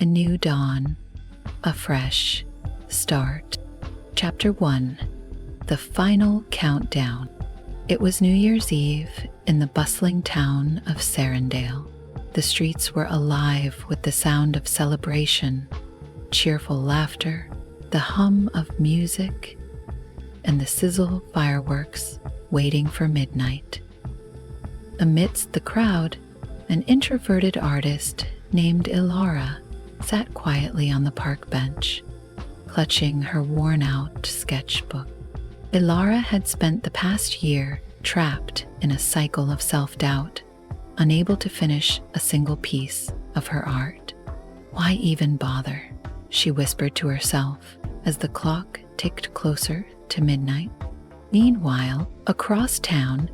A new dawn, a fresh start. Chapter 1. The final countdown. It was New Year's Eve in the bustling town of Sarandale. The streets were alive with the sound of celebration, cheerful laughter, the hum of music, and the sizzle of fireworks waiting for midnight. Amidst the crowd, an introverted artist named Ilara sat quietly on the park bench, clutching her worn-out sketchbook. Ilara had spent the past year trapped in a cycle of self-doubt, unable to finish a single piece of her art. Why even bother? She whispered to herself as the clock ticked closer to midnight. Meanwhile, across town,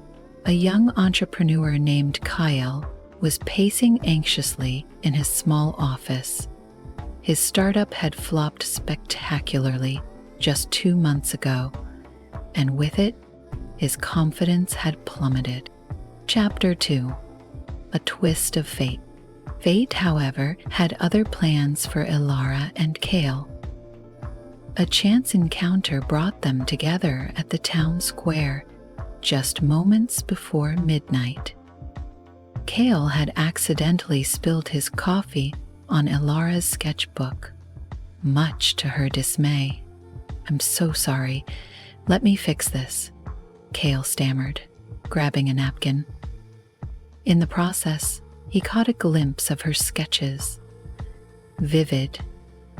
a young entrepreneur named Kyle was pacing anxiously in his small office. His startup had flopped spectacularly just 2 months ago, and with it, his confidence had plummeted. Chapter 2. A twist of fate. Fate, however, had other plans for Ilara and Kale. A chance encounter brought them together at the town square just moments before midnight. Kale had accidentally spilled his coffee on Ilara's sketchbook, much to her dismay. "I'm so sorry. Let me fix this," Kale stammered, grabbing a napkin. In the process, he caught a glimpse of her sketches, vivid,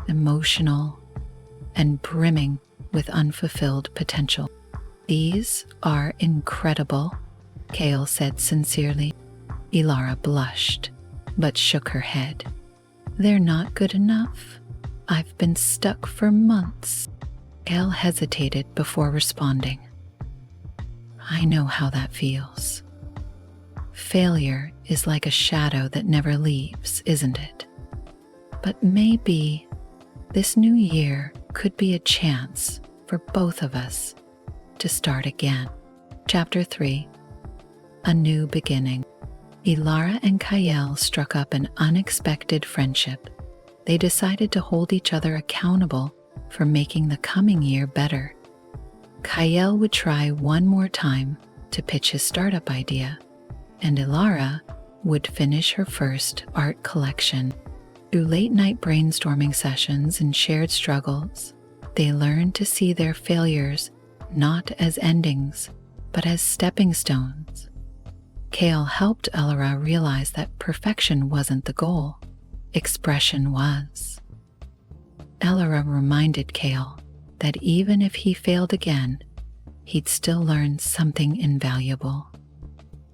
emotional, and brimming with unfulfilled potential. "These are incredible," Kale said sincerely. Ilara blushed, but shook her head. "They're not good enough. I've been stuck for months." Kale hesitated before responding. "I know how that feels. Failure is like a shadow that never leaves, isn't it? But maybe this new year could be a chance for both of us to start again." Chapter 3. A new beginning. Ilara and Kyle struck up an unexpected friendship. They decided to hold each other accountable for making the coming year better. Kyle would try one more time to pitch his startup idea, and Ilara would finish her first art collection. Through late-night brainstorming sessions and shared struggles, they learned to see their failures not as endings, but as stepping stones. Kale helped Ilara realize that perfection wasn't the goal, expression was. Ilara reminded Kale that even if he failed again, he'd still learn something invaluable: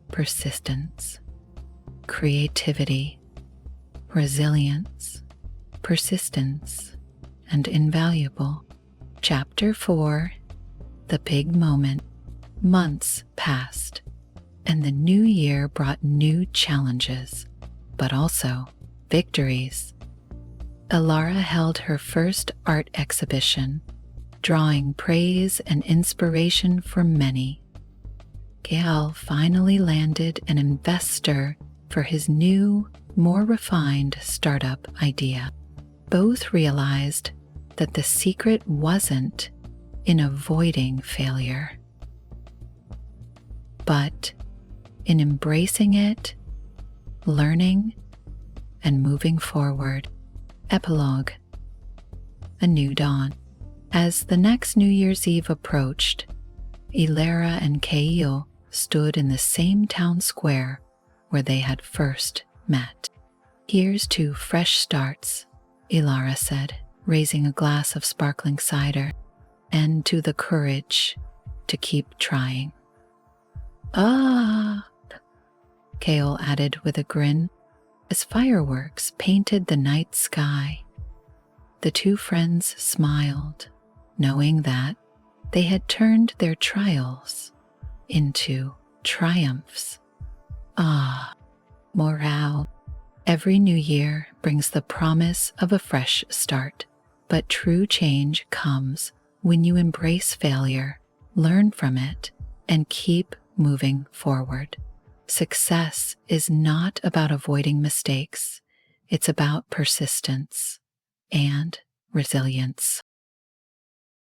persistence, creativity, resilience, persistence, and invaluable. Chapter 4. The big moment. Months passed, and the new year brought new challenges, but also victories. Ilara held her first art exhibition, drawing praise and inspiration from many. Kale finally landed an investor for his new, more refined startup idea. Both realized that the secret wasn't in avoiding failure, but in embracing it, learning, and moving forward. Epilogue. A new dawn. As the next New Year's Eve approached, Ilara and Kale stood in the same town square where they had first met. "Here's to fresh starts," Ilara said, raising a glass of sparkling cider, "and to the courage to keep trying." "Ah," Kale added with a grin, as fireworks painted the night sky. The two friends smiled, knowing that they had turned their trials into triumphs. Ah, morale. Every new year brings the promise of a fresh start, but true change comes when you embrace failure, learn from it, and keep moving forward. Success is not about avoiding mistakes. It's about persistence and resilience.